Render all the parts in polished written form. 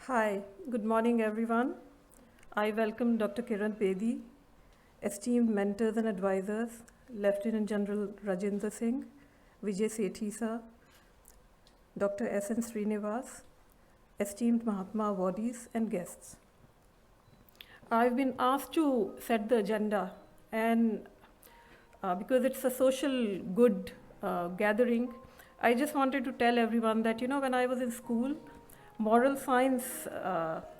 Hi, good morning everyone. I welcome Dr. Kiran Bedi, esteemed mentors and advisors, Lieutenant General Rajendra Singh, Vijay Sethi sir, Dr. S.N. Srinivas, esteemed Mahatma awardees and guests. I've been asked to set the agenda, and because it's a social good gathering, I just wanted to tell everyone that when I was in school, moral science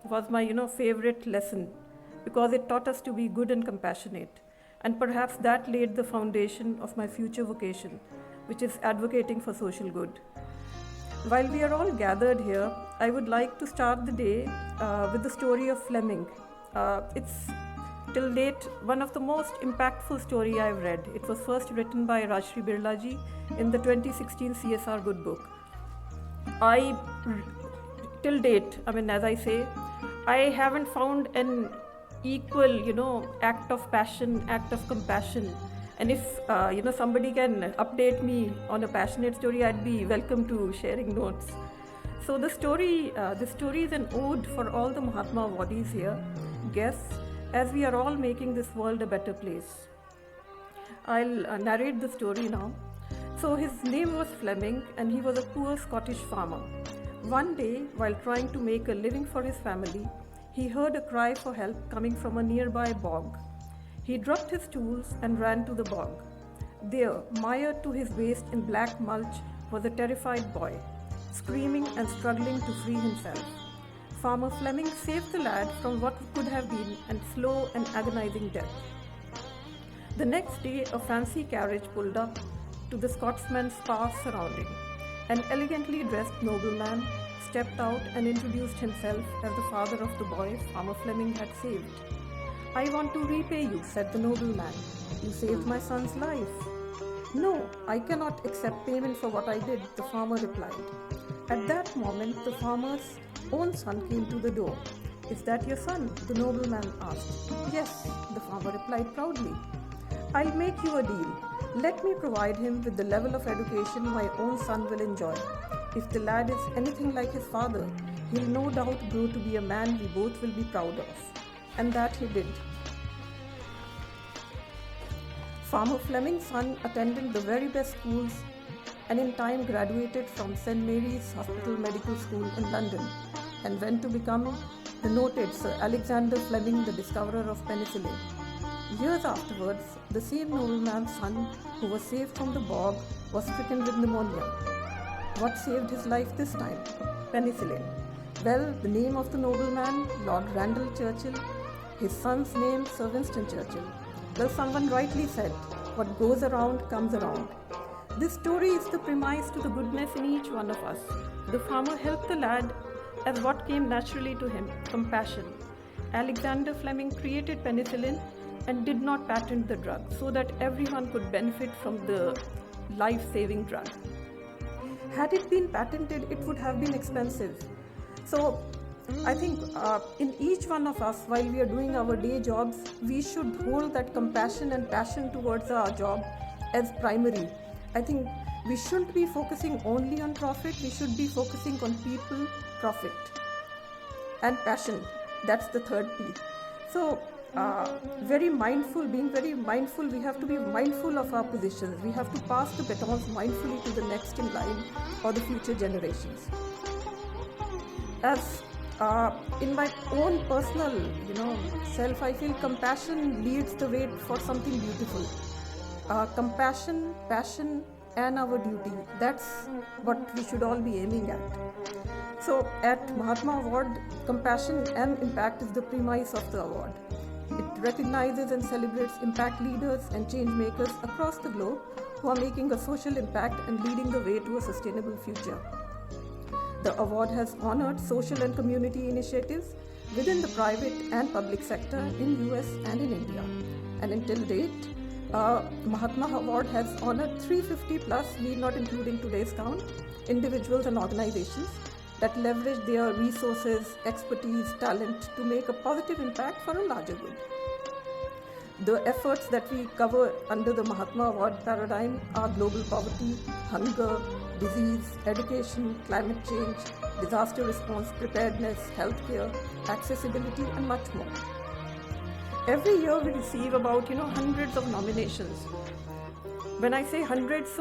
was my favorite lesson because it taught us to be good and compassionate, and perhaps that laid the foundation of my future vocation, which is advocating for social good. While we are all gathered here, I would like to start the day with the story of Fleming. It's till date one of the most impactful story I've read. It was first written by Rajshri Birla ji in the 2016 CSR Good Book. Till date, as I say, I haven't found an equal, act of passion, act of compassion. And if, somebody can update me on a passionate story, I'd be welcome to sharing notes. So this story is an ode for all the Mahatma awardees here, guests, as we are all making this world a better place. I'll narrate the story now. So his name was Fleming, and he was a poor Scottish farmer. One day, while trying to make a living for his family, he heard a cry for help coming from a nearby bog. He dropped his tools and ran to the bog. There, mired to his waist in black mulch, was a terrified boy, screaming and struggling to free himself. Farmer Fleming saved the lad from what could have been a slow and agonizing death. The next day, a fancy carriage pulled up to the Scotsman's sparse surrounding. An elegantly dressed nobleman stepped out and introduced himself as the father of the boy Farmer Fleming had saved. "I want to repay you," said the nobleman. "You saved my son's life." "No, I cannot accept payment for what I did," the farmer replied. At that moment, the farmer's own son came to the door. "Is that your son?" the nobleman asked. "Yes," the farmer replied proudly. "I'll make you a deal. Let me provide him with the level of education my own son will enjoy. If the lad is anything like his father, he'll no doubt grow to be a man we both will be proud of." And that he did. Farmer Fleming's son attended the very best schools and in time graduated from St. Mary's Hospital Medical School in London and went to become the noted Sir Alexander Fleming, the discoverer of penicillin. Years afterwards, the same nobleman's son who was saved from the bog was stricken with pneumonia. What saved his life this time? Penicillin. Well, the name of the nobleman, Lord Randall Churchill, his son's name, Sir Winston Churchill. Well, someone rightly said, what goes around comes around. This story is the premise to the goodness in each one of us. The farmer helped the lad as what came naturally to him, compassion. Alexander Fleming created penicillin and did not patent the drug so that everyone could benefit from the life-saving drug. Had it been patented, it would have been expensive. So I think in each one of us, while we are doing our day jobs, we should hold that compassion and passion towards our job as primary. I think we shouldn't be focusing only on profit, we should be focusing on people, profit, and passion. That's the third P. So, being very mindful, we have to be mindful of our positions. We have to pass the batons mindfully to the next in line or the future generations. As in my own personal, self, I feel compassion leads the way for something beautiful. Compassion, passion, and our duty. That's what we should all be aiming at. So at Mahatma Award, compassion and impact is the premise of the award. It recognizes and celebrates impact leaders and change makers across the globe who are making a social impact and leading the way to a sustainable future. The award has honored social and community initiatives within the private and public sector in US and in India. And until date, Mahatma Award has honored 350 plus, we not including today's count, individuals and organizations that leverage their resources, expertise, talent to make a positive impact for a larger good. The efforts that we cover under the Mahatma Award paradigm are global poverty, hunger, disease, education, climate change, disaster response, preparedness, healthcare, accessibility, and much more. Every year we receive about hundreds of nominations. When I say hundreds,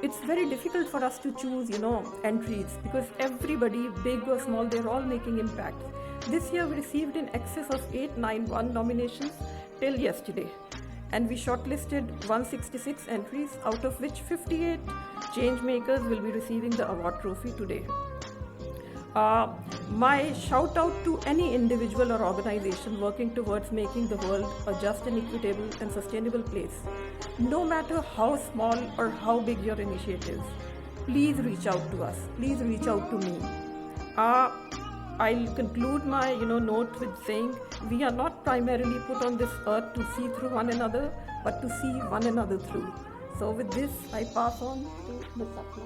it's very difficult for us to choose entries, because everybody, big or small, they're all making impact. This year we received in excess of 891 nominations till yesterday, and we shortlisted 166 entries, out of which 58 change makers will be receiving the award trophy today. My shout out to any individual or organization working towards making the world a just and equitable and sustainable place. No matter how small or how big your initiatives, please reach out to us. Please reach out to me. I'll conclude my note with saying we are not primarily put on this earth to see through one another, but to see one another through. So with this, I pass on to Ms. Sapna.